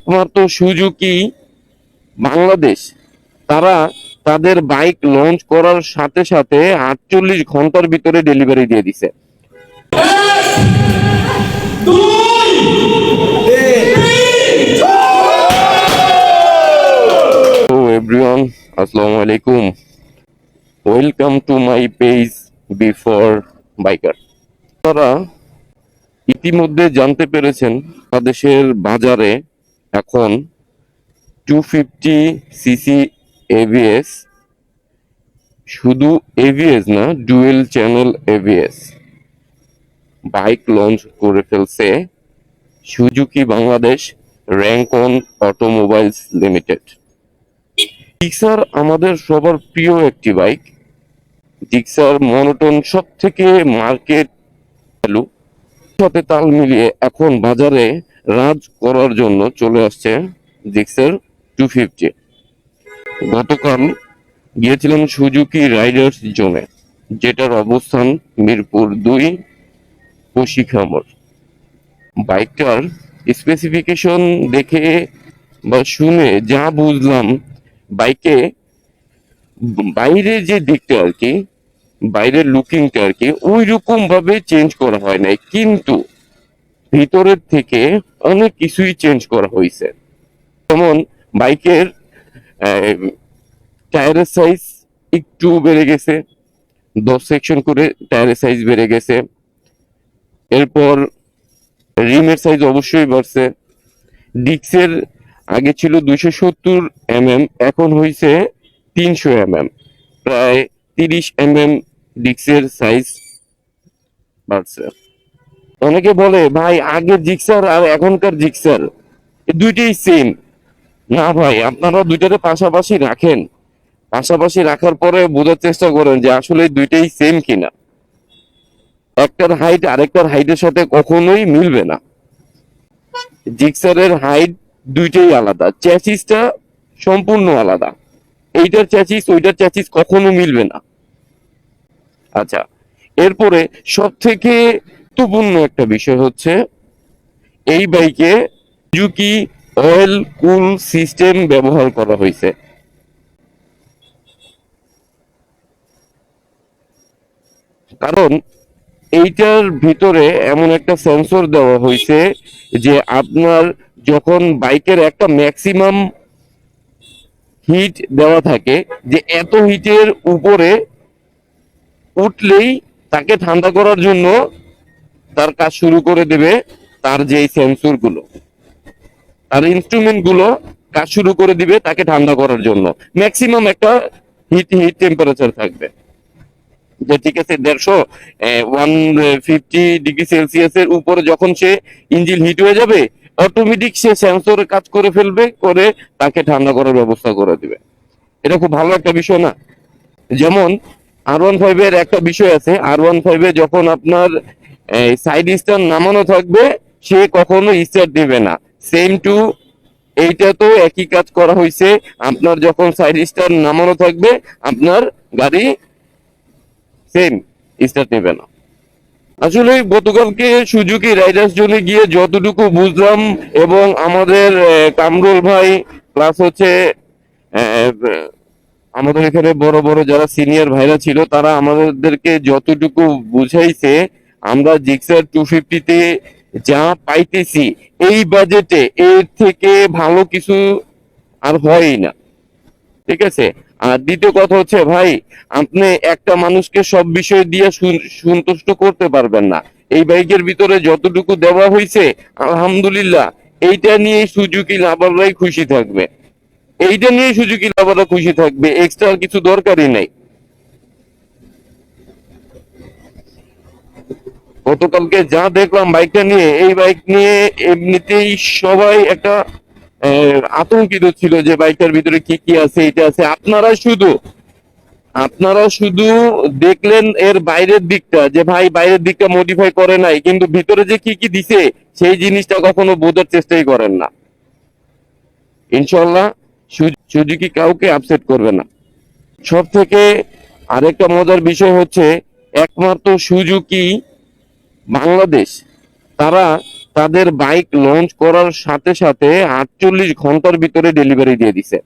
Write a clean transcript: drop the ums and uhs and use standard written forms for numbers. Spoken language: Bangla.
একমাত্র সুজুকি বাংলাদেশ তারা তাদের বাইক লঞ্চ করার সাথে সাথে 48 ঘন্টার ভিতরে ডেলিভারি দিয়ে দিছে। এভরিওয়ান, আসসালামু আলাইকুম। Welcome to my page before biker. তারা ইতিমধ্যে জানতে পেরেছেন বাংলাদেশের বাজারে এখন 250 সিসি এবিএস, শুধু এবিএস না, dual channel ABS bike launch করে ফেলছে Suzuki Bangladesh Rancon automobiles limited. Gixxer আমাদের সবার প্রিয় একটি বাইক। জিক্সার মনোটন সব থেকে মার্কেট ভ্যালু সাথে তাল মিলিয়ে এখন বাজারে রাজ করার জন্য চলে আসছে জিক্সার 250। গতকাল গিয়েছিলেন সুজুকি রাইডার্স জোনে, যেটার অবস্থান মিরপুর 2 পশিখামর। বাইকটার স্পেসিফিকেশন দেখে বা শুনে যা বুঝলাম, বাইকে বাইরে যে দিকটা আর কি, বাইরের লুকিংটা আর কি ওই রকম ভাবে চেঞ্জ করা হয় নাই, কিন্তু ভিতরের থেকে অনেক কিছুই চেঞ্জ করা হয়েছে। যেমন বাইকের টায়ারের সাইজ একটু বেড়ে গেছে, 10 সেকশন করে টায়ারের সাইজ বেড়ে গেছে। এরপর রিমের সাইজ অবশ্যই বাড়ছে। ডিক্সের আগে ছিল 270 mm, এখন হয়েছে 300 mm, প্রায় 30 mm ডিক্সের সাইজ বাড়ছে। অনেকে বলে ভাই আগের জিক্সার আর এখনকার জিক্সার দুইটাই সেম। না ভাই, আপনারা দুইটারে পাশাপাশি রাখেন, পাশাপাশি রাখার পরে বোঝার চেষ্টা করেন যে আসলে দুইটাই সেম কিনা। একটার হাইট আরেকটার হাইটের সাথে কখনোই মিলবে না। জিক্সারের হাইট দুইটাই আলাদা, চ্যাসিসটা সম্পূর্ণ আলাদা। এইটার চ্যাসিস ওইটার চ্যাসিস কখনো মিলবে না। আচ্ছা, এরপরে সব থেকে গুরুত্বপূর্ণ একটা বিষয় হচ্ছে এই বাইকে সুজুকি অয়েল কুল সিস্টেম ব্যবহার করা হয়েছে। কারণ এইটার ভিতরে এমন একটা সেন্সর দেওয়া হয়েছে যে আপনার যখন বাইকের একটা ম্যাক্সিমাম হিট দেওয়া থাকে, যে এত হিটের উপরে উঠলেই তাকে ঠান্ডা করার জন্য তার কাজ শুরু করে দেবে। তার যে সেন্সর গুলো, তার ইনস্ট্রুমেন্ট গুলো কাজ শুরু করে দিবে তাকে ঠান্ডা করার জন্য। ম্যাক্সিমাম একটা হিট টেম্পারেচার থাকবে, যে ঠিক আছে 150 ডিগ্রি সেলসিয়াসের উপরে যখন সে ইঞ্জিন হিট হয়ে যাবে, অটোমেটিক সে সেন্সরে কাজ করে ফেলবে, করে তাকে ঠান্ডা করার ব্যবস্থা করে দিবে। এটা খুব ভালো একটা বিষয় না? যেমন R15 এর একটা বিষয় আছে, R15 এ যখন আপনার সাইড স্টার নামানো থাকবে সে কখনো স্টার্ট দিবে না। সেম টু এইটা তো একই কাজ করা হয়েছে। আপনার যখন সাইড স্টার নামানো থাকবে আপনার গাড়ি সেম স্টার্ট নেবে না। আসলে গতকালকে সুজুকি রাইডার্স জোনে গিয়ে যতটুকু বুঝলাম, এবং আমাদের কামরুল ভাই প্লাস হচ্ছে আমাদের এখানে বড় বড় যারা সিনিয়র ভাইরা ছিল, তারা আমাদেরকে যতটুকু বুঝাইছে, আমরা জিক্সার 250-তে যা পাইতেছি এই বাজেটে এর থেকে ভালো কিছু আর হয়ই না। ঠিক আছে। আর দ্বিতীয় কথা হচ্ছে ভাই, আপনি একটা মানুষকে সব বিষয় দিয়ে সন্তুষ্ট করতে পারবেন না। এই বাইকের ভিতরে যতটুকু দেওয়া হয়েছে আলহামদুলিল্লাহ, এইটা নিয়ে সুজুকি লাভাররাই খুশি থাকবে, এইটা নিয়ে সুজুকি লাভাররা খুশি থাকবে, এক্সট্রা কিছু দরকারই নাই। গতকালকে যা দেখলাম বাইকটা নিয়ে, এই বাইক নিয়ে এমনিতেই সবাই একটা আতঙ্কিত ছিল যে বাইকটার ভিতরে কি কি আছে, এটা আছে। আপনারা শুধু দেখলেন এর বাইরের দিকটা, যে ভাই বাইরের দিকটা মডিফাই করে নাই, কিন্তু ভিতরে যে কি কি দিছে সেই জিনিসটা কখনো বোঝার চেষ্টাই করেন না। ইনশাল্লাহ সুজুকি কাউকে আপসেট করবে না। সব থেকে আরেকটা মজার বিষয় হচ্ছে একমাত্র সুজুকি বাংলাদেশ তারা তাদের বাইক লঞ্চ করার সাথে সাথে 48 ঘন্টার ভিতরে ডেলিভারি দিয়ে দিছে।